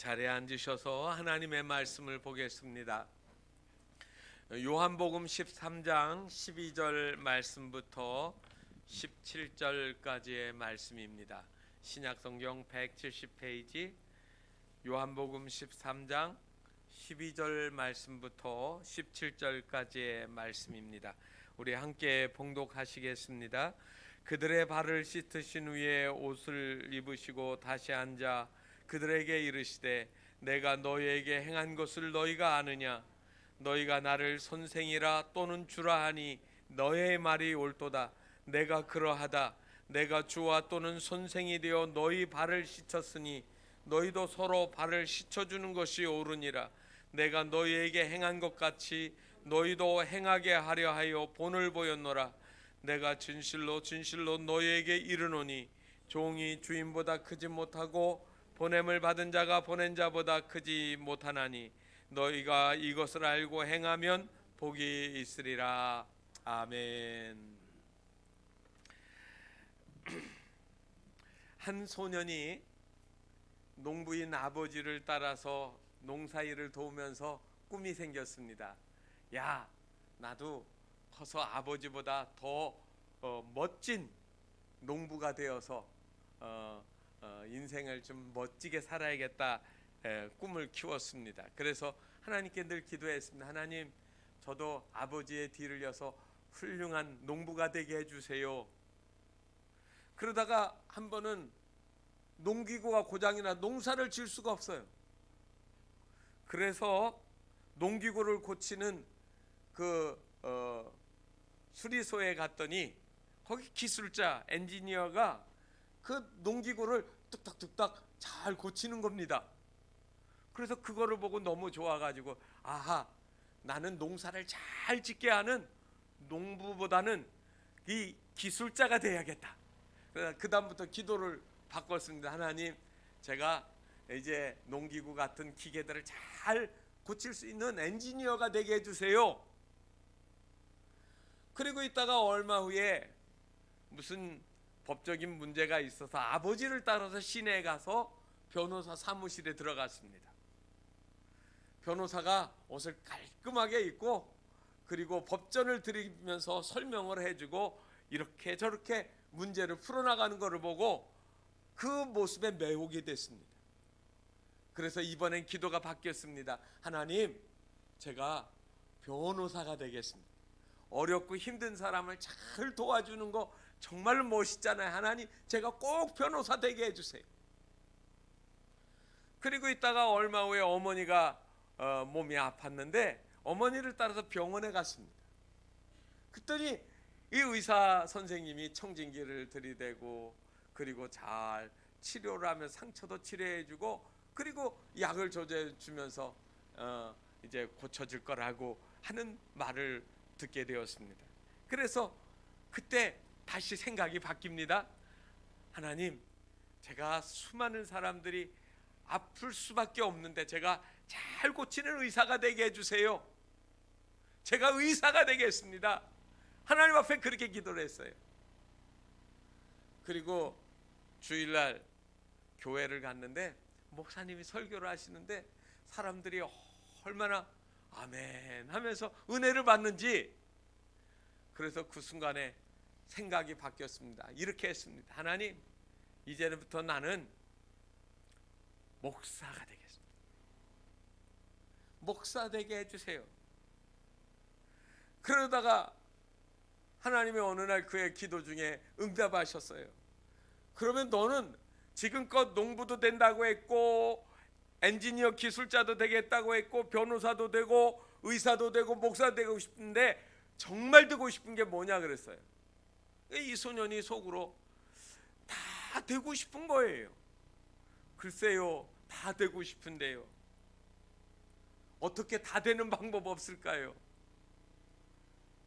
자리에 앉으셔서 하나님의 말씀을 보겠습니다. 요한복음 13장 12절 말씀부터 17절까지의 말씀입니다. 신약성경 170페이지 요한복음 13장 12절 말씀부터 17절까지의 말씀입니다. 우리 함께 봉독하시겠습니다. 그들의 발을 씻으신 후에 옷을 입으시고 다시 앉아 그들에게 이르시되 내가 너희에게 행한 것을 너희가 아느냐? 너희가 나를 선생이라 또는 주라 하니 너희의 말이 옳도다. 내가 그러하다. 내가 주와 또는 선생이 되어 너희 발을 씻었으니 너희도 서로 발을 씻어주는 것이 옳으니라. 내가 너희에게 행한 것 같이 너희도 행하게 하려 하여 본을 보였노라. 내가 진실로 진실로 너희에게 이르노니 종이 주인보다 크지 못하고 보냄을 받은 자가 보낸 자보다 크지 못하나니 너희가 이것을 알고 행하면 복이 있으리라. 아멘. 한 소년이 농부인 아버지를 따라서 농사일을 도우면서 꿈이 생겼습니다. 야, 나도 커서 아버지보다 더 멋진 농부가 되어서 인생을 좀 멋지게 살아야겠다 꿈을 키웠습니다. 그래서 하나님께 늘 기도했습니다. 하나님, 저도 아버지의 뒤를 이어서 훌륭한 농부가 되게 해주세요. 그러다가 한 번은 농기구가 고장이나 농사를 지을 수가 없어요. 그래서 농기구를 고치는 그 수리소에 갔더니 거기 기술자 엔지니어가 그 농기구를 뚝딱뚝딱 잘 고치는 겁니다. 그래서 그거를 보고 너무 좋아가지고 아하, 나는 농사를 잘 짓게 하는 농부보다는 이 기술자가 돼야겠다. 그 다음부터 기도를 바꿨습니다. 하나님, 제가 이제 농기구 같은 기계들을 잘 고칠 수 있는 엔지니어가 되게 해주세요. 그리고 있다가 얼마 후에 무슨 법적인 문제가 있어서 아버지를 따라서 시내에 가서 변호사 사무실에 들어갔습니다. 변호사가 옷을 깔끔하게 입고 그리고 법전을 들이면서 설명을 해주고 이렇게 저렇게 문제를 풀어나가는 것을 보고 그 모습에 매혹이 됐습니다. 그래서 이번엔 기도가 바뀌었습니다. 하나님, 제가 변호사가 되겠습니다. 어렵고 힘든 사람을 잘 도와주는 거 정말 멋있잖아요. 하나님, 제가 꼭 변호사 되게 해주세요. 그리고 있다가 얼마 후에 어머니가 몸이 아팠는데 어머니를 따라서 병원에 갔습니다. 그랬더니 이 의사 선생님이 청진기를 들이대고 그리고 잘 치료를 하며 상처도 치료해주고 그리고 약을 조제해주면서 이제 고쳐질 거라고 하는 말을 듣게 되었습니다. 그래서 그때 다시 생각이 바뀝니다. 하나님, 제가 수많은 사람들이 아플 수밖에 없는데 제가 잘 고치는 의사가 되게 해주세요. 제가 의사가 되겠습니다. 하나님 앞에 그렇게 기도를 했어요. 그리고 주일날 교회를 갔는데 목사님이 설교를 하시는데 사람들이 얼마나 아멘 하면서 은혜를 받는지, 그래서 그 순간에 생각이 바뀌었습니다. 이렇게 했습니다. 하나님, 이제부터 나는 목사가 되겠습니다. 목사 되게 해주세요. 그러다가 하나님이 어느 날 그의 기도 중에 응답하셨어요. 그러면 너는 지금껏 농부도 된다고 했고 엔지니어 기술자도 되겠다고 했고 변호사도 되고 의사도 되고 목사도 되고 싶은데 정말 되고 싶은 게 뭐냐 그랬어요. 이 소년이 속으로 다 되고 싶은 거예요. 글쎄요, 다 되고 싶은데요, 어떻게 다 되는 방법 없을까요?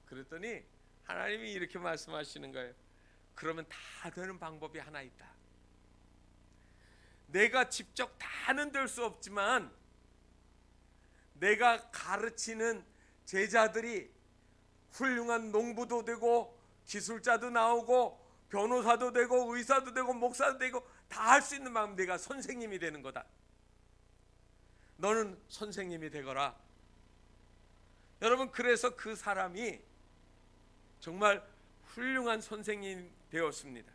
그랬더니 하나님이 이렇게 말씀하시는 거예요. 그러면 다 되는 방법이 하나 있다. 내가 직접 다는 될 수 없지만 내가 가르치는 제자들이 훌륭한 농부도 되고 기술자도 나오고 변호사도 되고 의사도 되고 목사도 되고 다 할 수 있는 방법, 내가 선생님이 되는 거다. 너는 선생님이 되거라. 여러분, 그래서 그 사람이 정말 훌륭한 선생님이 되었습니다.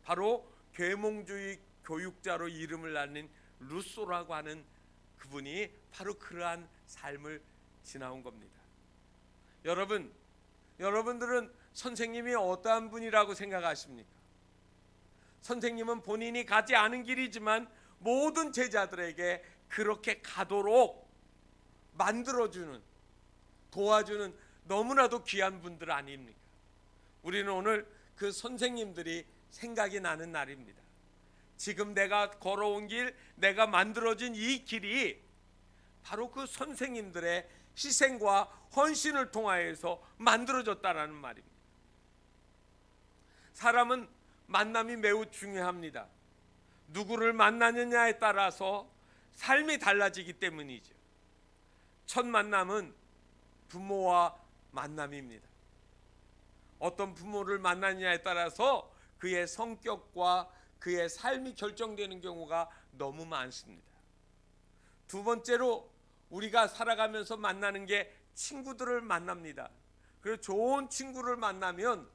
바로 계몽주의 교육자로 이름을 날린 루소라고 하는 그분이 바로 그러한 삶을 지나온 겁니다. 여러분들은 선생님이 어떠한 분이라고 생각하십니까? 선생님은 본인이 가지 않은 길이지만 모든 제자들에게 그렇게 가도록 만들어주는, 도와주는 너무나도 귀한 분들 아닙니까? 우리는 오늘 그 선생님들이 생각이 나는 날입니다. 지금 내가 걸어온 길, 내가 만들어진 이 길이 바로 그 선생님들의 희생과 헌신을 통하여서 만들어졌다라는 말입니다. 사람은 만남이 매우 중요합니다. 누구를 만나느냐에 따라서 삶이 달라지기 때문이죠. 첫 만남은 부모와 만남입니다. 어떤 부모를 만나느냐에 따라서 그의 성격과 그의 삶이 결정되는 경우가 너무 많습니다. 두 번째로 우리가 살아가면서 만나는 게 친구들을 만납니다. 그리고 좋은 친구를 만나면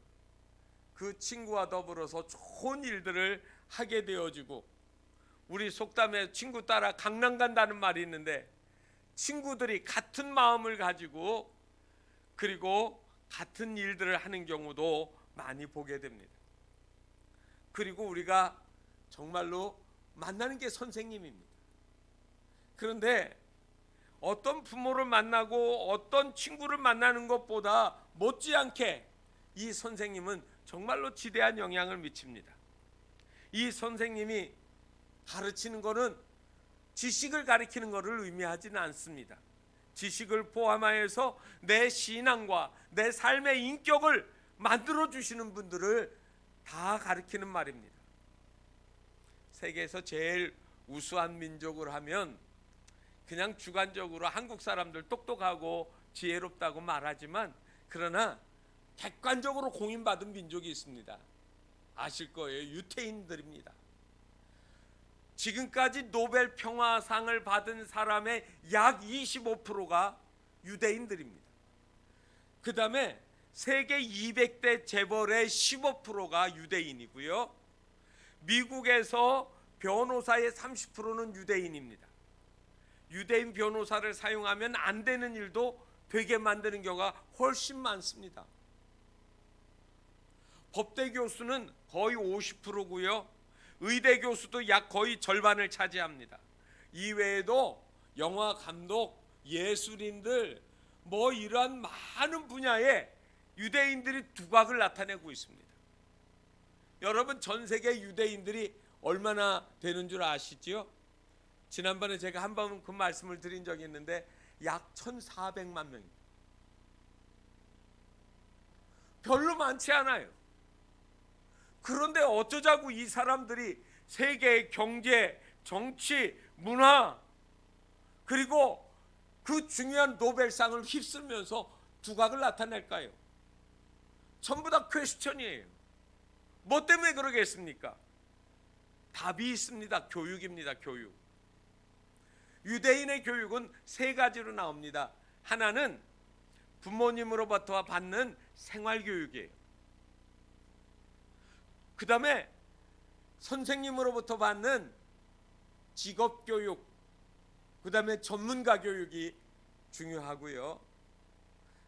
그 친구와 더불어서 좋은 일들을 하게 되어지고, 우리 속담에 친구 따라 강남 간다는 말이 있는데, 친구들이 같은 마음을 가지고 그리고 같은 일들을 하는 경우도 많이 보게 됩니다. 그리고 우리가 정말로 만나는 게 선생님입니다. 그런데 어떤 부모를 만나고 어떤 친구를 만나는 것보다 못지않게 이 선생님은 정말로 지대한 영향을 미칩니다. 이 선생님이 가르치는 것은 지식을 가르치는 것을 의미하지는 않습니다. 지식을 포함하여서 내 신앙과 내 삶의 인격을 만들어 주시는 분들을 다 가르치는 말입니다. 세계에서 제일 우수한 민족을 하면 그냥 주관적으로 한국 사람들 똑똑하고 지혜롭다고 말하지만, 그러나 객관적으로 공인받은 민족이 있습니다. 아실 거예요. 유태인들입니다. 지금까지 노벨 평화상을 받은 사람의 약 25%가 유대인들입니다. 그 다음에 세계 200대 재벌의 15%가 유대인이고요. 미국에서 변호사의 30%는 유대인입니다. 유대인 변호사를 사용하면 안 되는 일도 되게 만드는 경우가 훨씬 많습니다. 법대 교수는 거의 50%고요. 의대 교수도 약 거의 절반을 차지합니다. 이외에도 영화 감독, 예술인들, 이러한 많은 분야에 유대인들이 두각을 나타내고 있습니다. 여러분, 전 세계 유대인들이 얼마나 되는 줄 아시지요? 지난번에 제가 한번 그 말씀을 드린 적이 있는데 약 1,400만 명입니다. 별로 많지 않아요. 그런데 어쩌자고 이 사람들이 세계의 경제, 정치, 문화, 그리고 그 중요한 노벨상을 휩쓸면서 두각을 나타낼까요? 전부 다 퀘스천이에요. 뭐 때문에 그러겠습니까? 답이 있습니다. 교육입니다. 교육. 유대인의 교육은 세 가지로 나옵니다. 하나는 부모님으로부터 받는 생활교육이에요. 그 다음에 선생님으로부터 받는 직업교육, 그 다음에 전문가 교육이 중요하고요.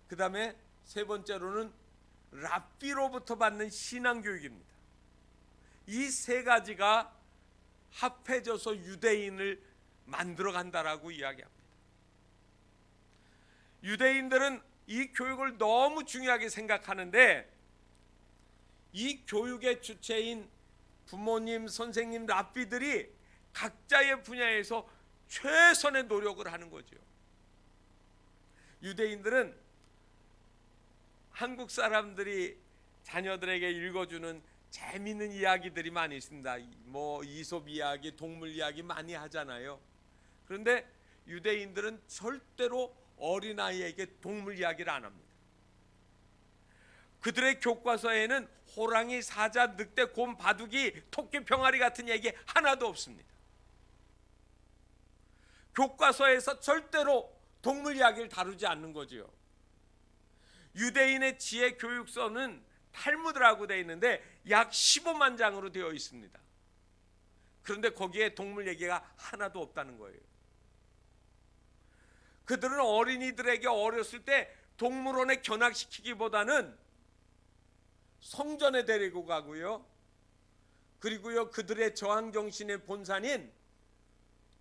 그 다음에 세 번째로는 랍비로부터 받는 신앙교육입니다. 이 세 가지가 합해져서 유대인을 만들어 간다라고 이야기합니다. 유대인들은 이 교육을 너무 중요하게 생각하는데, 이 교육의 주체인 부모님, 선생님, 랍비들이 각자의 분야에서 최선의 노력을 하는 거죠. 유대인들은 한국 사람들이 자녀들에게 읽어주는 재미있는 이야기들이 많이 있습니다. 이솝 이야기, 동물 이야기 많이 하잖아요. 그런데 유대인들은 절대로 어린아이에게 동물 이야기를 안 합니다. 그들의 교과서에는 호랑이, 사자, 늑대, 곰, 바둑이, 토끼, 병아리 같은 얘기 하나도 없습니다. 교과서에서 절대로 동물 이야기를 다루지 않는 거지요. 유대인의 지혜 교육서는 탈무드라고 되어 있는데 약 15만 장으로 되어 있습니다. 그런데 거기에 동물 얘기가 하나도 없다는 거예요. 그들은 어린이들에게 어렸을 때 동물원에 견학시키기보다는 성전에 데리고 가고요, 그리고요 그들의 저항정신의 본산인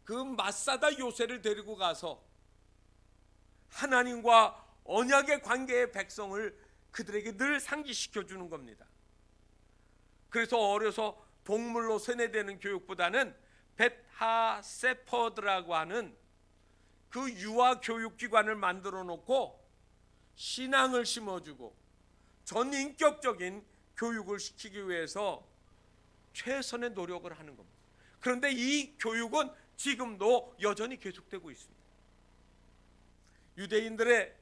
그 마사다 요새를 데리고 가서 하나님과 언약의 관계의 백성을 그들에게 늘 상기시켜 주는 겁니다. 그래서 어려서 동물로 세뇌되는 교육보다는 벳하세퍼드라고 하는 그 유아 교육기관을 만들어 놓고 신앙을 심어주고 전인격적인 교육을 시키기 위해서 최선의 노력을 하는 겁니다. 그런데 이 교육은 지금도 여전히 계속되고 있습니다. 유대인들의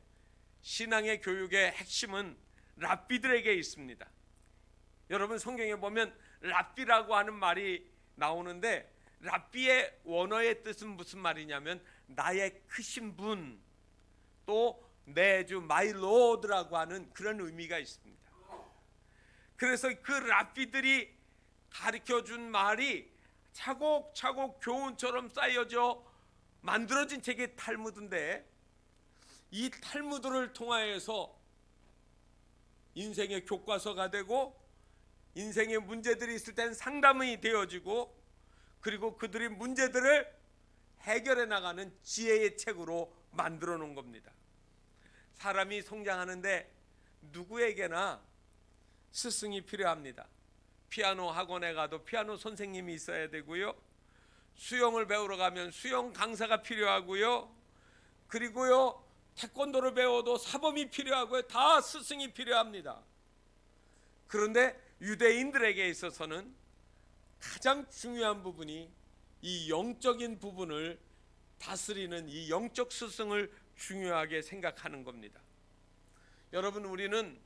신앙의 교육의 핵심은 랍비들에게 있습니다. 여러분 성경에 보면 랍비라고 하는 말이 나오는데 랍비의 원어의 뜻은 무슨 말이냐면 나의 크신 분, 또 내 주 마이 로드라고 하는 그런 의미가 있습니다. 그래서 그 랍비들이 가르쳐준 말이 차곡차곡 교훈처럼 쌓여져 만들어진 책이 탈무드인데, 이 탈무드를 통하여서 인생의 교과서가 되고 인생의 문제들이 있을 땐 상담이 되어지고, 그리고 그들의 문제들을 해결해 나가는 지혜의 책으로 만들어 놓은 겁니다. 사람이 성장하는데 누구에게나 스승이 필요합니다. 피아노 학원에 가도 피아노 선생님이 있어야 되고요, 수영을 배우러 가면 수영 강사가 필요하고요, 그리고요 태권도를 배워도 사범이 필요하고요, 다 스승이 필요합니다. 그런데 유대인들에게 있어서는 가장 중요한 부분이 이 영적인 부분을 다스리는 이 영적 스승을 중요하게 생각하는 겁니다. 여러분, 우리는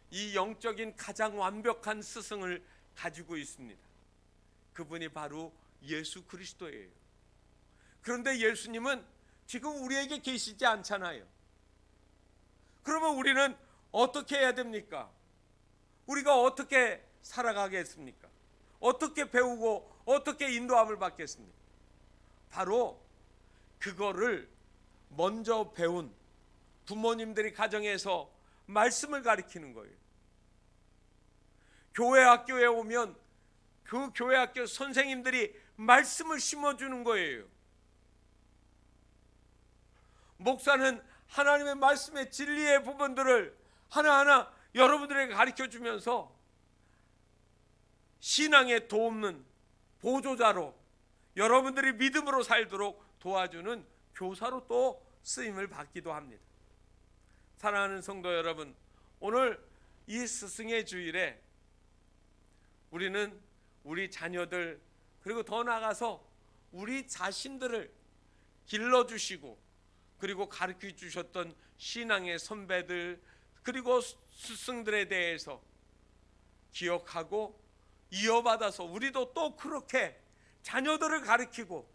이 영적인 가장 완벽한 스승을 가지고 있습니다. 그분이 바로 예수 그리스도예요. 그런데 예수님은 지금 우리에게 계시지 않잖아요. 그러면 우리는 어떻게 해야 됩니까? 우리가 어떻게 살아가겠습니까? 어떻게 배우고 어떻게 인도함을 받겠습니까? 바로 그거를 먼저 배운 부모님들이 가정에서 말씀을 가르치는 거예요. 교회 학교에 오면 그 교회 학교 선생님들이 말씀을 심어주는 거예요. 목사는 하나님의 말씀의 진리의 부분들을 하나하나 여러분들에게 가르쳐주면서 신앙에 도움는 보조자로, 여러분들이 믿음으로 살도록 도와주는 교사로 또 쓰임을 받기도 합니다. 사랑하는 성도 여러분, 오늘 이 스승의 주일에 우리는 우리 자녀들, 그리고 더 나아가서 우리 자신들을 길러주시고 그리고 가르쳐 주셨던 신앙의 선배들, 그리고 스승들에 대해서 기억하고 이어받아서 우리도 또 그렇게 자녀들을 가르치고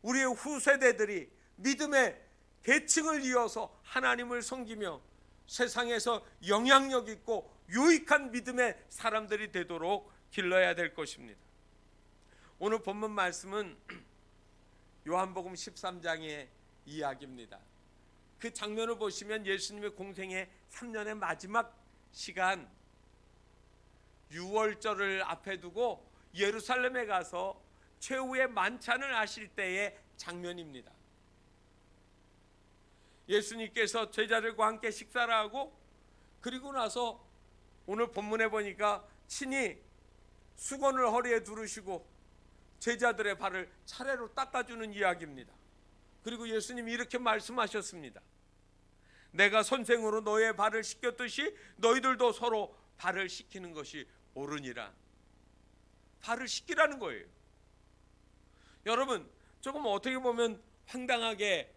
우리의 후세대들이 믿음의 계층을 이어서 하나님을 섬기며 세상에서 영향력 있고 유익한 믿음의 사람들이 되도록 길러야 될 것입니다. 오늘 본문 말씀은 요한복음 13장의 이야기입니다. 그 장면을 보시면 예수님의 공생의 3년의 마지막 시간, 유월절을 앞에 두고 예루살렘에 가서 최후의 만찬을 하실 때의 장면입니다. 예수님께서 제자들과 함께 식사를 하고, 그리고 나서 오늘 본문에 보니까 친히 수건을 허리에 두르시고 제자들의 발을 차례로 닦아주는 이야기입니다. 그리고 예수님이 이렇게 말씀하셨습니다. 내가 선생으로 너의 발을 씻겼듯이 너희들도 서로 발을 씻기는 것이 옳으니라. 발을 씻기라는 거예요. 여러분, 조금 어떻게 보면 황당하게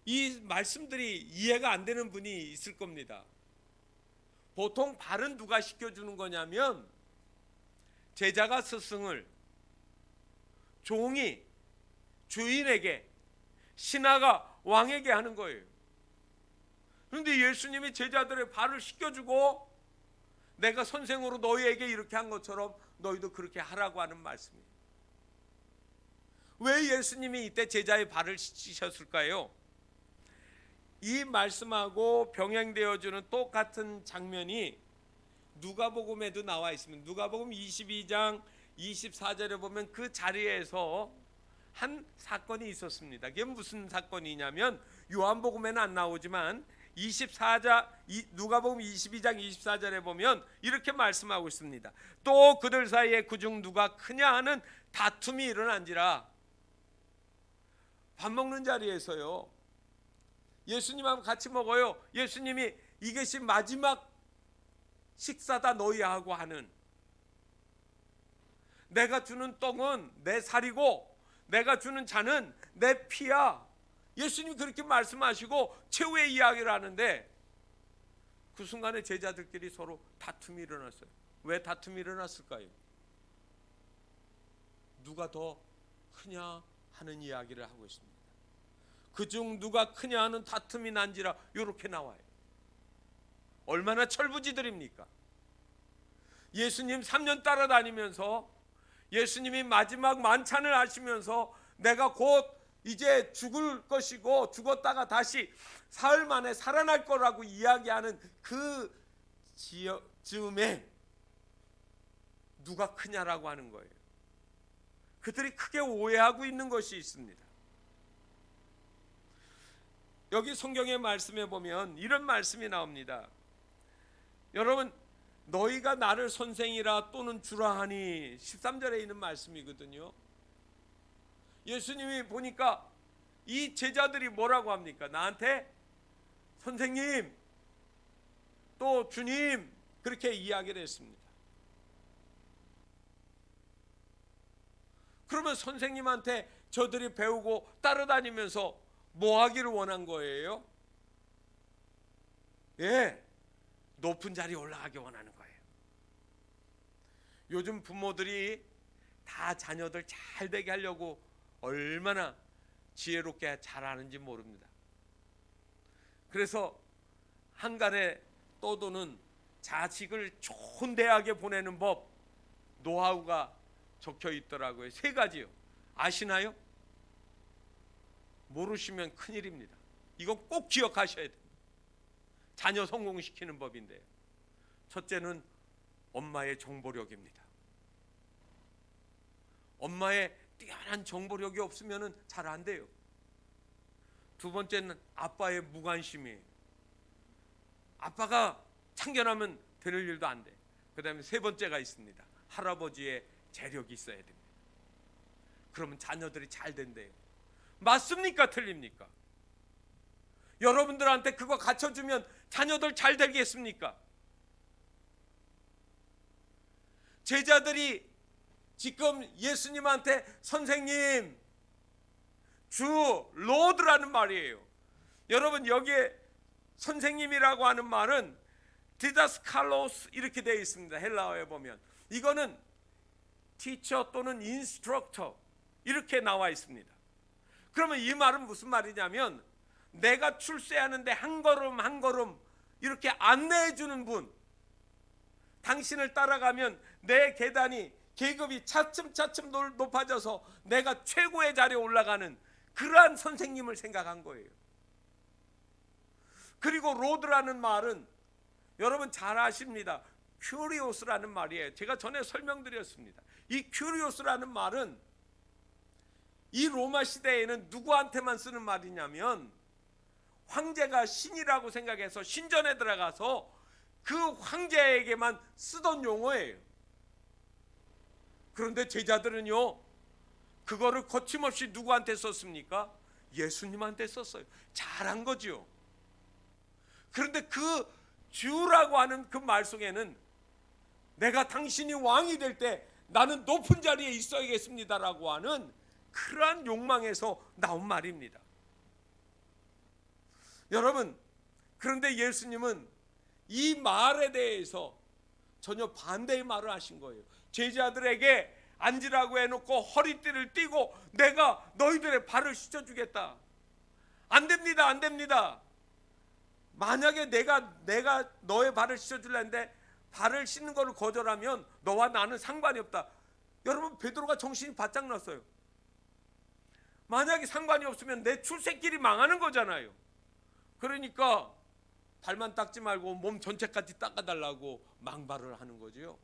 이 말씀들이 이해가 안 되는 분이 있을 겁니다. 보통 발은 누가 씻겨주는 주인에게, 신하가 왕에게 하는 거예요. 그런데 예수님이 제자들의 발을 씻겨주고 내가 선생으로 너희에게 이렇게 한 것처럼 너희도 그렇게 하라고 하는 말씀이에요. 왜 예수님이 이때 제자의 발을 씻으셨을까요? 이 말씀하고 병행되어주는 똑같은 장면이 누가복음에도 나와 있습니다. 누가복음 22장 24절에 보면 그 자리에서 한 사건이 있었습니다. 그게 무슨 사건이냐면 요한복음에는 안 나오지만 누가복음 22장 24절에 보면 이렇게 말씀하고 있습니다. 또 그들 사이에 그중 누가 크냐 하는 다툼이 일어난지라. 밥 먹는 자리에서요, 예수님하고 같이 먹어요. 예수님이 이것이 마지막 식사다 너희하고 하는, 내가 주는 떡은 내 살이고 내가 주는 잔은 내 피야. 예수님이 그렇게 말씀하시고 최후의 이야기를 하는데 그 순간에 제자들끼리 서로 다툼이 일어났어요. 왜 다툼이 일어났을까요? 누가 더 크냐 하는 이야기를 하고 있습니다. 그중 누가 크냐 하는 다툼이 난지라 이렇게 나와요. 얼마나 철부지들입니까? 예수님 3년 따라다니면서 예수님이 마지막 만찬을 하시면서 내가 곧 이제 죽을 것이고 죽었다가 다시 사흘 만에 살아날 거라고 이야기하는 그 즈음에 누가 크냐라고 하는 거예요. 그들이 크게 오해하고 있는 것이 있습니다. 여기 성경의 말씀에 보면 이런 말씀이 나옵니다. 여러분, 너희가 나를 선생이라 또는 주라 하니 13절에 있는 말씀이거든요. 예수님이 보니까 이 제자들이 뭐라고 합니까? 나한테 선생님 또 주님 그렇게 이야기를 했습니다. 그러면 선생님한테 저들이 배우고 따라다니면서 뭐 하기를 원한 거예요? 예, 높은 자리에 올라가기 원하는 거예요. 요즘 부모들이 다 자녀들 잘 되게 하려고 얼마나 지혜롭게 잘하는지 모릅니다. 그래서 한간에 떠도는 자식을 좋은 대학에 보내는 법, 노하우가 적혀 있더라고요. 3가지요. 아시나요? 모르시면 큰일입니다. 이건 꼭 기억하셔야 됩니다. 자녀 성공시키는 법인데요. 첫째는 엄마의 정보력입니다. 엄마의 뛰어난 정보력이 없으면 잘 안 돼요. 두 번째는 아빠의 무관심이에요. 아빠가 참견하면 되는 일도 안 돼. 그 다음에 3번째가 있습니다. 할아버지의 재력이 있어야 됩니다. 그러면 자녀들이 잘 된대요. 맞습니까? 틀립니까? 여러분들한테 그거 갖춰주면 자녀들 잘 되겠습니까? 제자들이 지금 예수님한테 선생님, 주, 로드라는 말이에요. 여러분, 여기에 선생님이라고 하는 말은 디다스칼로스 이렇게 되어 있습니다. 헬라어에 보면 이거는 티처 또는 인스트럭터 이렇게 나와 있습니다. 그러면 이 말은 무슨 말이냐면 내가 출세하는데 한 걸음 한 걸음 이렇게 안내해 주는 분, 당신을 따라가면 내 계단이 계급이 차츰차츰 높아져서 내가 최고의 자리에 올라가는 그러한 선생님을 생각한 거예요. 그리고 로드라는 말은 여러분 잘 아십니다. 큐리오스라는 말이에요. 제가 전에 설명드렸습니다. 이 큐리오스라는 말은 이 로마 시대에는 누구한테만 쓰는 말이냐면 황제가 신이라고 생각해서 신전에 들어가서 그 황제에게만 쓰던 용어예요. 그런데 제자들은요, 그거를 거침없이 누구한테 썼습니까? 예수님한테 썼어요. 잘한 거죠. 그런데 그 주라고 하는 그 말 속에는 내가 당신이 왕이 될 때 나는 높은 자리에 있어야겠습니다라고 하는 그러한 욕망에서 나온 말입니다. 여러분, 그런데 예수님은 이 말에 대해서 전혀 반대의 말을 하신 거예요. 제자들에게 앉으라고 해놓고 허리띠를 띠고 내가 너희들의 발을 씻어주겠다. 안 됩니다. 안 됩니다. 만약에 내가 너의 발을 씻어줄랬는데 발을 씻는 것을 거절하면 너와 나는 상관이 없다. 여러분, 베드로가 정신이 바짝 났어요. 만약에 상관이 없으면 내 출세길이 망하는 거잖아요. 그러니까 발만 닦지 말고 몸 전체까지 닦아달라고 망발을 하는 거지요.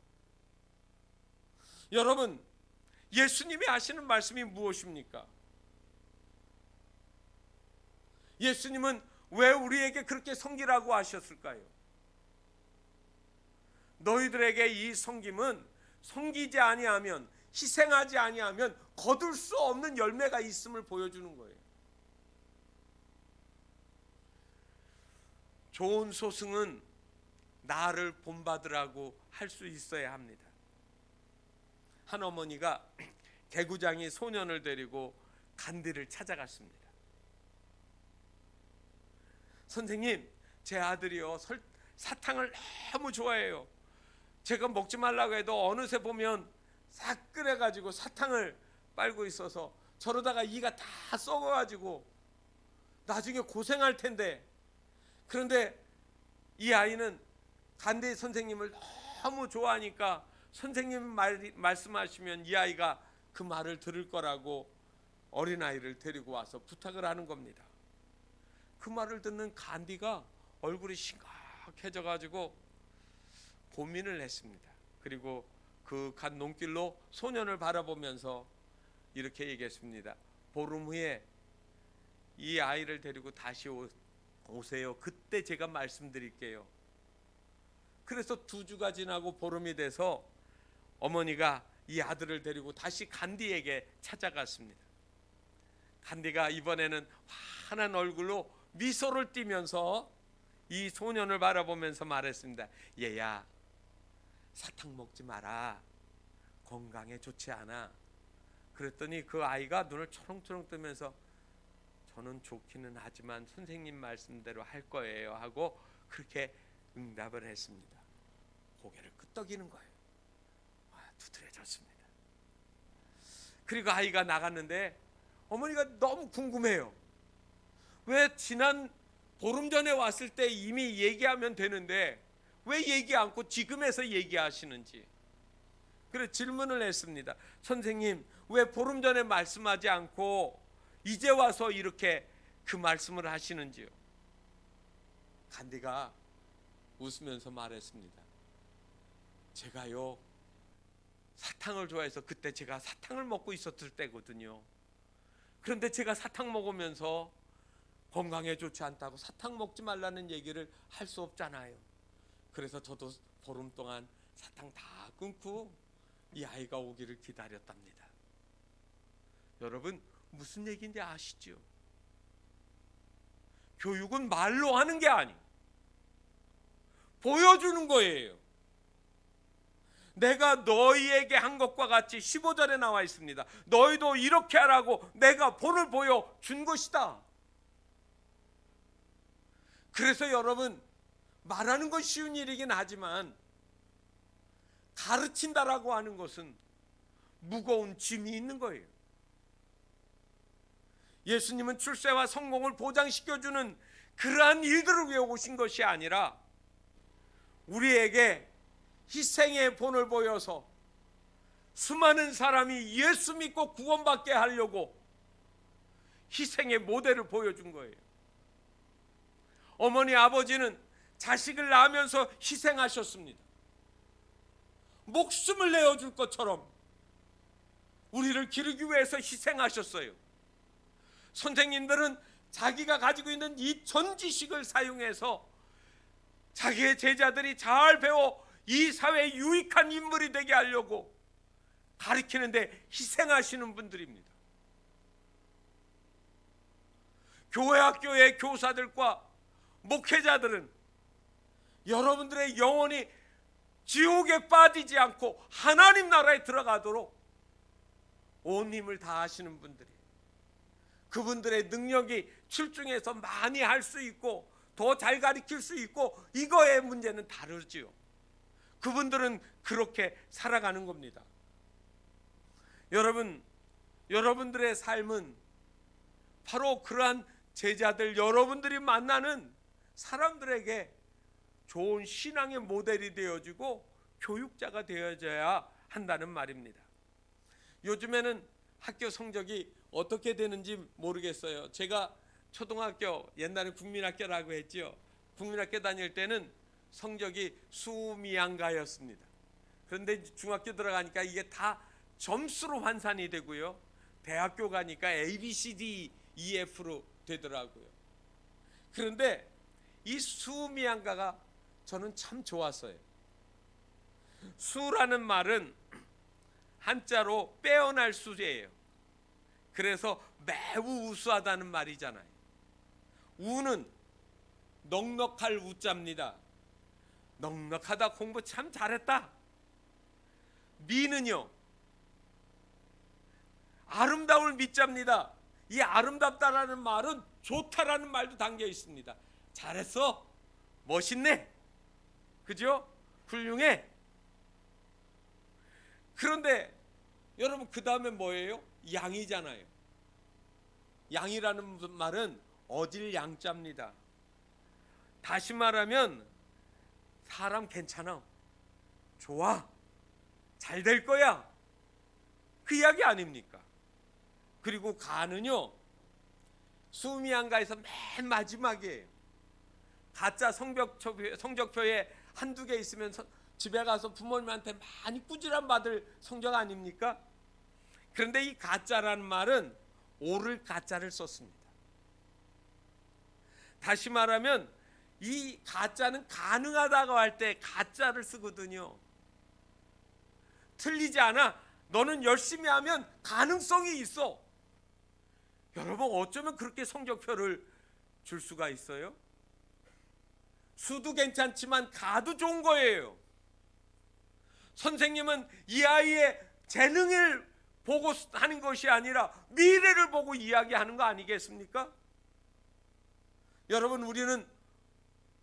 여러분, 예수님이 하시는 말씀이 무엇입니까? 예수님은 왜 우리에게 그렇게 섬기라고 하셨을까요? 너희들에게 이 섬김은 섬기지 아니하면, 희생하지 아니하면 거둘 수 없는 열매가 있음을 보여주는 거예요. 좋은 소승은 나를 본받으라고 할 수 있어야 합니다. 한 어머니가 개구장이 소년을 데리고 간디를 찾아갔습니다. 선생님, 제 아들이요 사탕을 너무 좋아해요. 제가 먹지 말라고 해도 어느새 보면 싹 끓여가지고 사탕을 빨고 있어서 저러다가 이가 다 썩어가지고 나중에 고생할 텐데, 그런데 이 아이는 간디 선생님을 너무 좋아하니까 선생님 말씀하시면 이 아이가 그 말을 들을 거라고 어린아이를 데리고 와서 부탁을 하는 겁니다. 그 말을 듣는 간디가 얼굴이 심각해져 가지고 고민을 했습니다. 그리고 그 간 논길로 소년을 바라보면서 이렇게 얘기했습니다. 보름 후에 이 아이를 데리고 다시 오세요. 그때 제가 말씀드릴게요. 그래서 2주가 지나고 보름이 돼서 어머니가 이 아들을 데리고 다시 간디에게 찾아갔습니다. 간디가 이번에는 환한 얼굴로 미소를 띠면서 이 소년을 바라보면서 말했습니다. 얘야, 사탕 먹지 마라. 건강에 좋지 않아. 그랬더니 그 아이가 눈을 초롱초롱 뜨면서 저는 좋기는 하지만 선생님 말씀대로 할 거예요 하고 그렇게 응답을 했습니다. 고개를 끄덕이는 거예요. 두드려졌습니다. 그리고 아이가 나갔는데 어머니가 너무 궁금해요. 왜 지난 보름 전에 왔을 때 이미 얘기하면 되는데 왜 얘기 않고 지금에서 얘기하시는지. 그래서 질문을 했습니다. 선생님, 왜 보름 전에 말씀하지 않고 이제 와서 이렇게 그 말씀을 하시는지요? 간디가 웃으면서 말했습니다. 제가요 사탕을 좋아해서 그때 제가 사탕을 먹고 있었을 때거든요. 그런데 제가 사탕 먹으면서 건강에 좋지 않다고 사탕 먹지 말라는 얘기를 할 수 없잖아요. 그래서 저도 보름 동안 사탕 다 끊고 이 아이가 오기를 기다렸답니다. 여러분, 무슨 얘기인지 아시죠? 교육은 말로 하는 게 아니에요. 보여주는 거예요. 내가 너희에게 한 것과 같이 15절에 나와 있습니다. 너희도 이렇게 하라고 내가 본을 보여준 것이다. 그래서 여러분, 말하는 건 쉬운 일이긴 하지만 가르친다라고 하는 것은 무거운 짐이 있는 거예요. 예수님은 출세와 성공을 보장시켜주는 그러한 일들을 위해 오신 것이 아니라 우리에게 희생의 본을 보여서 수많은 사람이 예수 믿고 구원받게 하려고 희생의 모델을 보여준 거예요. 어머니 아버지는 자식을 낳으면서 희생하셨습니다. 목숨을 내어줄 것처럼 우리를 기르기 위해서 희생하셨어요. 선생님들은 자기가 가지고 있는 이 전 지식을 사용해서 자기의 제자들이 잘 배워 이 사회에 유익한 인물이 되게 하려고 가르치는데 희생하시는 분들입니다. 교회 학교의 교사들과 목회자들은 여러분들의 영혼이 지옥에 빠지지 않고 하나님 나라에 들어가도록 온 힘을 다하시는 분들이, 그분들의 능력이 출중해서 많이 할 수 있고 더 잘 가르칠 수 있고 이거의 문제는 다르지요. 그분들은 그렇게 살아가는 겁니다. 여러분들의 삶은 바로 그러한 제자들, 여러분들이 만나는 사람들에게 좋은 신앙의 모델이 되어주고 교육자가 되어져야 한다는 말입니다. 요즘에는 학교 성적이 어떻게 되는지 모르겠어요. 제가 초등학교, 옛날에 국민학교라고 했죠. 국민학교 다닐 때는 성적이 수미양가였습니다. 그런데 중학교 들어가니까 이게 다 점수로 환산이 되고요. 대학교 가니까 A, B, C, D, E, F로 되더라고요. 그런데 이 수미양가가 저는 참 좋았어요. 수라는 말은 한자로 빼어날 수예요. 그래서 매우 우수하다는 말이잖아요. 우는 넉넉할 우자입니다. 넉넉하다, 공부 참 잘했다. 미는요, 아름다울 미자입니다. 이 아름답다라는 말은 좋다라는 말도 담겨 있습니다. 잘했어, 멋있네, 그죠? 훌륭해. 그런데 여러분, 그 다음에 뭐예요? 양이잖아요. 양이라는 말은 어딜 양자입니다. 다시 말하면 사람 괜찮아, 좋아, 잘 될 거야, 그 이야기 아닙니까? 그리고 가는요, 수미양가에서 맨 마지막이에요. 가짜 성적표에 한두 개 있으면 집에 가서 부모님한테 많이 꾸지람 받을 성적 아닙니까? 그런데 이 가짜라는 말은 오를 가짜를 썼습니다. 다시 말하면 이 가짜는 가능하다고 할 때 가짜를 쓰거든요. 틀리지 않아, 너는 열심히 하면 가능성이 있어. 여러분, 어쩌면 그렇게 성적표를 줄 수가 있어요? 수도 괜찮지만 가도 좋은 거예요. 선생님은 이 아이의 재능을 보고 하는 것이 아니라 미래를 보고 이야기하는 거 아니겠습니까? 여러분, 우리는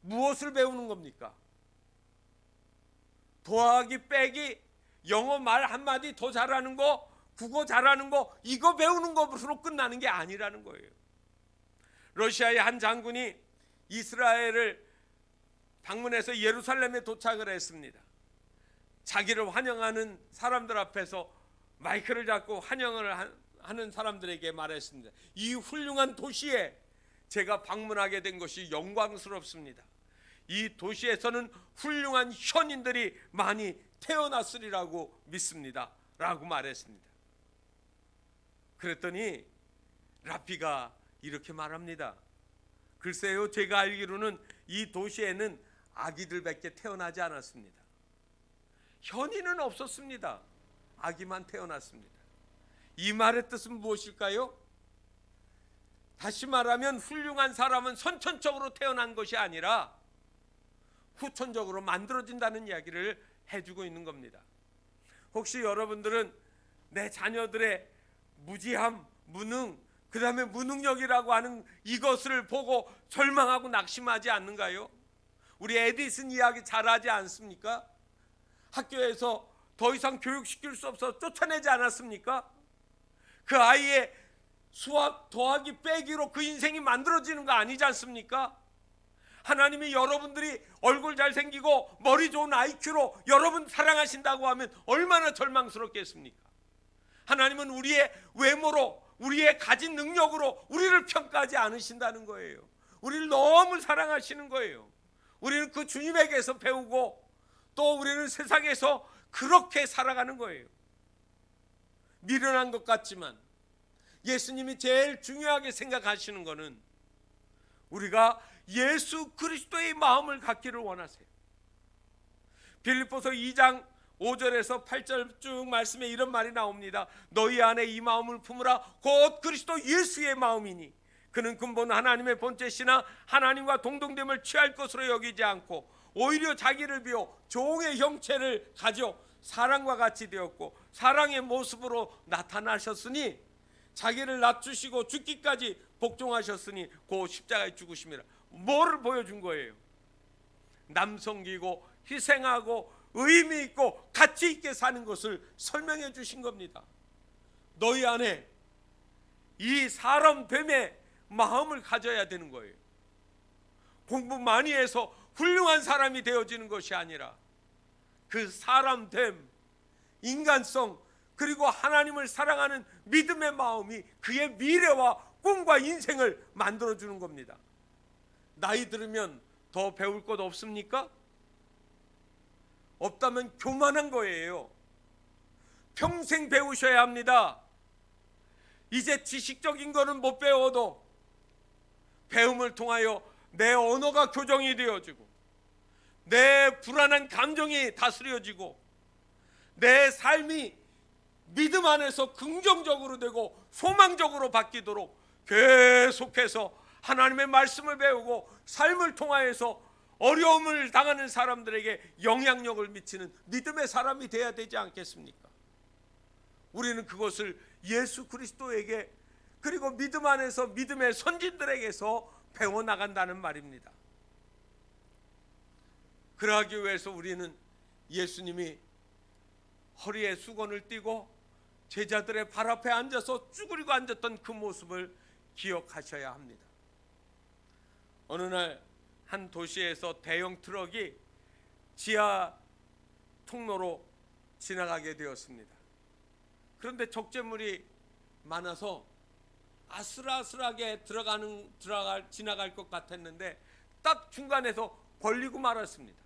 무엇을 배우는 겁니까? 더하기, 빼기, 영어 말 한마디 더 잘하는 거, 국어 잘하는 거, 이거 배우는 것으로 끝나는 게 아니라는 거예요. 러시아의 한 장군이 이스라엘을 방문해서 예루살렘에 도착을 했습니다. 자기를 환영하는 사람들 앞에서 마이크를 잡고 환영을 하는 사람들에게 말했습니다. 이 훌륭한 도시에 제가 방문하게 된 것이 영광스럽습니다. 이 도시에서는 훌륭한 현인들이 많이 태어났으리라고 믿습니다 라고 말했습니다. 그랬더니 라피가 이렇게 말합니다. 글쎄요, 제가 알기로는 이 도시에는 아기들밖에 태어나지 않았습니다. 현인은 없었습니다. 아기만 태어났습니다. 이 말의 뜻은 무엇일까요? 다시 말하면 훌륭한 사람은 선천적으로 태어난 것이 아니라 후천적으로 만들어진다는 이야기를 해주고 있는 겁니다. 혹시 여러분들은 내 자녀들의 무지함, 무능, 그 다음에 무능력이라고 하는 이것을 보고 절망하고 낙심하지 않는가요? 우리 에디슨 이야기 잘하지 않습니까? 학교에서 더 이상 교육시킬 수 없어 쫓아내지 않았습니까? 그 아이의 수학 더하기 빼기로 그 인생이 만들어지는 거 아니지 않습니까? 하나님이 여러분들이 얼굴 잘생기고 머리 좋은 IQ로 여러분 사랑하신다고 하면 얼마나 절망스럽겠습니까? 하나님은 우리의 외모로, 우리의 가진 능력으로 우리를 평가하지 않으신다는 거예요. 우리를 너무 사랑하시는 거예요. 우리는 그 주님에게서 배우고 또 우리는 세상에서 그렇게 살아가는 거예요. 미련한 것 같지만 예수님이 제일 중요하게 생각하시는 것은 우리가 예수 그리스도의 마음을 갖기를 원하세요. 빌립보서 2장 5절에서 8절 쭉 말씀에 이런 말이 나옵니다. 너희 안에 이 마음을 품으라. 곧 그리스도 예수의 마음이니 그는 근본 하나님의 본체시나 하나님과 동등됨을 취할 것으로 여기지 않고 오히려 자기를 비워 종의 형체를 가져 사랑과 같이 되었고 사랑의 모습으로 나타나셨으니 자기를 낮추시고 죽기까지 복종하셨으니 그 십자가에 죽으심이라. 뭐를 보여준 거예요? 남성기고 희생하고 의미 있고 가치 있게 사는 것을 설명해 주신 겁니다. 너희 안에 이 사람됨의 마음을 가져야 되는 거예요. 공부 많이 해서 훌륭한 사람이 되어지는 것이 아니라 그 사람됨, 인간성, 그리고 하나님을 사랑하는 믿음의 마음이 그의 미래와 꿈과 인생을 만들어주는 겁니다. 나이 들으면 더 배울 것 없습니까? 없다면 교만한 거예요. 평생 배우셔야 합니다. 이제 지식적인 거는 못 배워도 배움을 통하여 내 언어가 교정이 되어지고 내 불안한 감정이 다스려지고 내 삶이 믿음 안에서 긍정적으로 되고 소망적으로 바뀌도록 계속해서 하나님의 말씀을 배우고 삶을 통하여서 어려움을 당하는 사람들에게 영향력을 미치는 믿음의 사람이 되어야 되지 않겠습니까? 우리는 그것을 예수 그리스도에게 그리고 믿음 안에서 믿음의 선진들에게서 배워나간다는 말입니다. 그러하기 위해서 우리는 예수님이 허리에 수건을 띠고 제자들의 발 앞에 앉아서 쭈그리고 앉았던 그 모습을 기억하셔야 합니다. 어느 날 한 도시에서 대형 트럭이 지하 통로로 지나가게 되었습니다. 그런데 적재물이 많아서 아슬아슬하게 지나갈 것 같았는데 딱 중간에서 걸리고 말았습니다.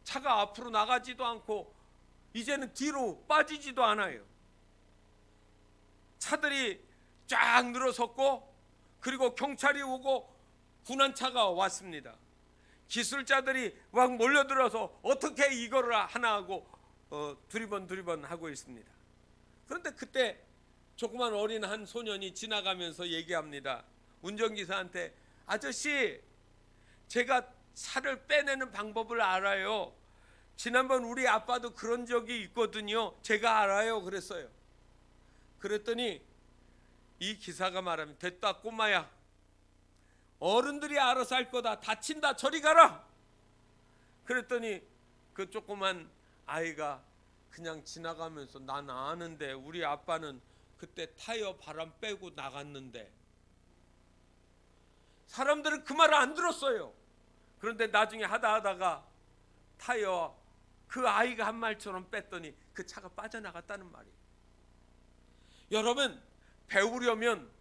차가 앞으로 나가지도 않고 이제는 뒤로 빠지지도 않아요. 차들이 쫙 늘어섰고 그리고 경찰이 오고 군안차가 왔습니다. 기술자들이 막 몰려들어서 어떻게 이거를 하나 하고 두리번 하고 있습니다. 그런데 그때 조그만 어린 한 소년이 지나가면서 얘기합니다. 운전기사한테, 아저씨, 제가 차를 빼내는 방법을 알아요. 지난번 우리 아빠도 그런 적이 있거든요. 제가 알아요. 그랬어요. 그랬더니 이 기사가 말합니다. 됐다 꼬마야, 어른들이 알아서 할 거다. 다친다 저리 가라. 그랬더니 그 조그만 아이가 그냥 지나가면서 난 아는데 우리 아빠는 그때 타이어 바람 빼고 나갔는데. 사람들은 그 말을 안 들었어요. 그런데 나중에 하다가 타이어 그 아이가 한 말처럼 뺐더니 그 차가 빠져나갔다는 말이에요. 여러분, 배우려면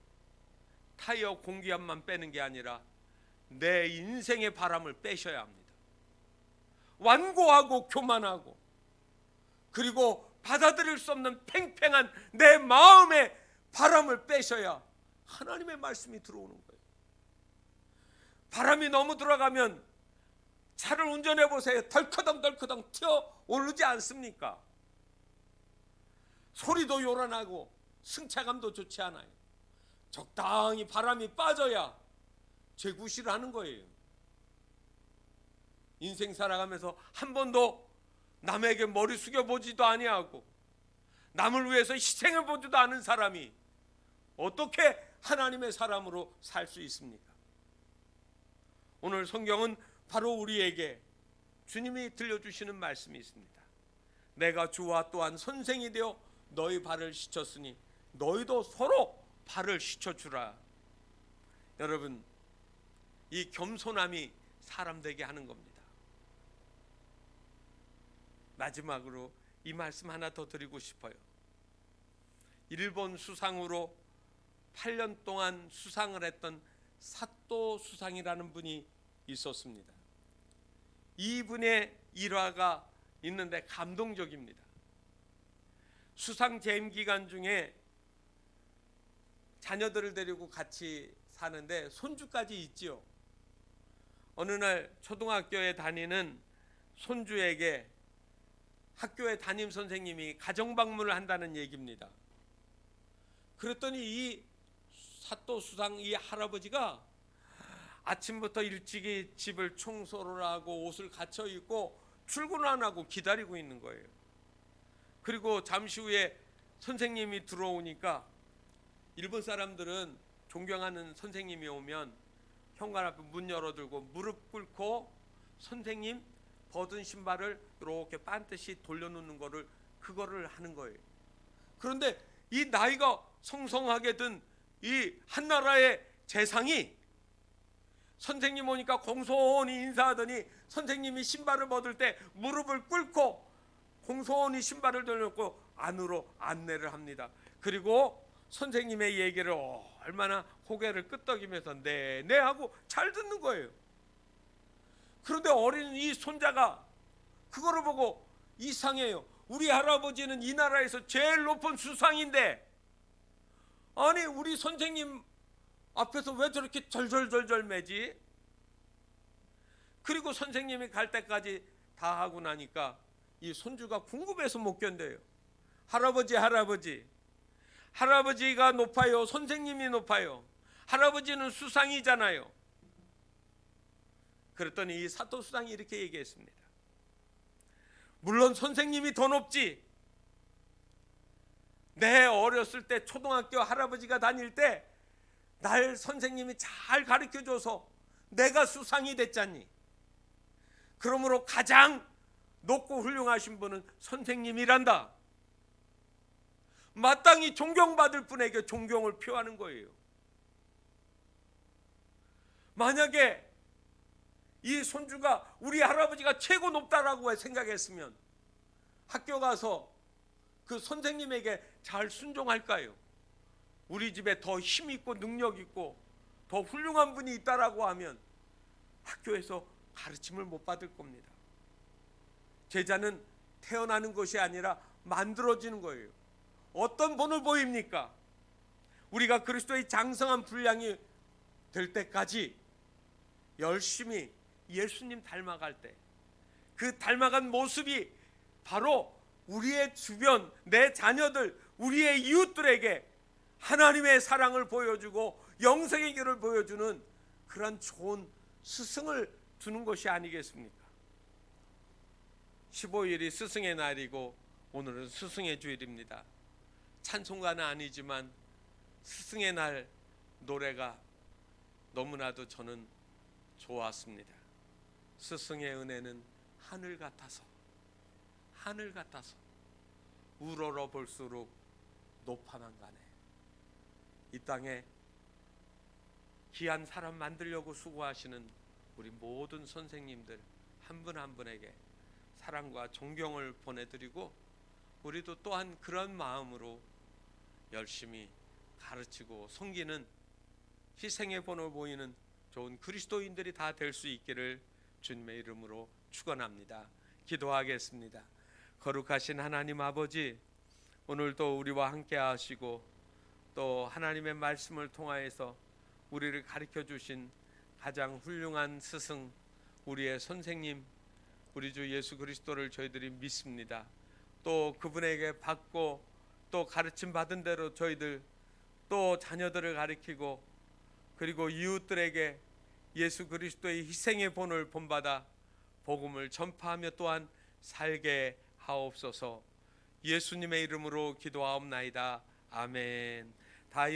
타이어 공기압만 빼는 게 아니라 내 인생의 바람을 빼셔야 합니다. 완고하고 교만하고 그리고 받아들일 수 없는 팽팽한 내 마음의 바람을 빼셔야 하나님의 말씀이 들어오는 거예요. 바람이 너무 들어가면 차를 운전해 보세요. 덜커덩 튀어 오르지 않습니까? 소리도 요란하고 승차감도 좋지 않아요. 적당히 바람이 빠져야 재구시를 하는 거예요. 인생 살아가면서 한 번도 남에게 머리 숙여보지도 아니하고 남을 위해서 희생해보지도 않은 사람이 어떻게 하나님의 사람으로 살 수 있습니까? 오늘 성경은 바로 우리에게 주님이 들려주시는 말씀이 있습니다. 내가 주와 또한 선생이 되어 너희 발을 씻겼으니 너희도 서로 발을 씻어주라. 여러분, 이 겸손함이 사람 되게 하는 겁니다. 마지막으로 이 말씀 하나 더 드리고 싶어요. 일본 수상으로 8년 동안 수상을 했던 사또 수상이라는 분이 있었습니다. 이분의 일화가 있는데 감동적입니다. 수상 재임 기간 중에 자녀들을 데리고 같이 사는데 손주까지 있지요. 어느 날 초등학교에 다니는 손주에게 학교의 담임 선생님이 가정 방문을 한다는 얘기입니다. 그랬더니 이 사또 수상 이 할아버지가 아침부터 일찍이 집을 청소를 하고 옷을 갖춰 입고 출근 안 하고 기다리고 있는 거예요. 그리고 잠시 후에 선생님이 들어오니까 일본 사람들은 존경하는 선생님이 오면 현관 앞에 문 열어들고 무릎 꿇고 선생님 벗은 신발을 이렇게 반듯이 돌려놓는 거를 그거를 하는 거예요. 그런데 이 나이가 성성하게 든 이 한나라의 재상이 선생님 오니까 공손히 인사하더니 선생님이 신발을 벗을 때 무릎을 꿇고 공손히 신발을 돌려놓고 안으로 안내를 합니다. 그리고 선생님의 얘기를 얼마나 고개를 끄덕이면서 네 하고 잘 듣는 거예요. 그런데 어린 이 손자가 그거를 보고 이상해요. 우리 할아버지는 이 나라에서 제일 높은 수상인데 아니 우리 선생님 앞에서 왜 저렇게 절절절절 매지? 그리고 선생님이 갈 때까지 다 하고 나니까 이 손주가 궁금해서 못 견뎌요. 할아버지가 높아요? 선생님이 높아요? 할아버지는 수상이잖아요. 그랬더니 이 사또 수상이 이렇게 얘기했습니다. 물론 선생님이 더 높지. 내 어렸을 때 초등학교 할아버지가 다닐 때 날 선생님이 잘 가르쳐줘서 내가 수상이 됐잖니. 그러므로 가장 높고 훌륭하신 분은 선생님이란다. 마땅히 존경받을 분에게 존경을 표하는 거예요. 만약에 이 손주가 우리 할아버지가 최고 높다라고 생각했으면 학교 가서 그 선생님에게 잘 순종할까요? 우리 집에 더 힘 있고 능력 있고 더 훌륭한 분이 있다라고 하면 학교에서 가르침을 못 받을 겁니다. 제자는 태어나는 것이 아니라 만들어지는 거예요. 어떤 본을 보입니까? 우리가 그리스도의 장성한 분량이 될 때까지 열심히 예수님 닮아갈 때 그 닮아간 모습이 바로 우리의 주변, 내 자녀들, 우리의 이웃들에게 하나님의 사랑을 보여주고 영생의 길을 보여주는 그런 좋은 스승을 두는 것이 아니겠습니까? 15일이 스승의 날이고 오늘은 스승의 주일입니다. 찬송가는 아니지만 스승의 날 노래가 너무나도 저는 좋았습니다. 스승의 은혜는 하늘 같아서 우러러 볼수록 높아만 가네. 이 땅에 귀한 사람 만들려고 수고하시는 우리 모든 선생님들 한 분 한 분에게 사랑과 존경을 보내드리고 우리도 또한 그런 마음으로 열심히 가르치고 섬기는 희생의 본을 보이는 좋은 그리스도인들이 다 될 수 있기를 주님의 이름으로 축원합니다. 기도하겠습니다. 거룩하신 하나님 아버지, 오늘도 우리와 함께 하시고 또 하나님의 말씀을 통하여서 우리를 가르쳐 주신 가장 훌륭한 스승, 우리의 선생님, 우리 주 예수 그리스도를 저희들이 믿습니다. 또 그분에게 받고 또 가르침 받은 대로 저희들 또 자녀들을 가르치고 그리고 이웃들에게 예수 그리스도의 희생의 본을 본받아 복음을 전파하며 또한 살게 하옵소서. 예수님의 이름으로 기도하옵나이다. 아멘. 다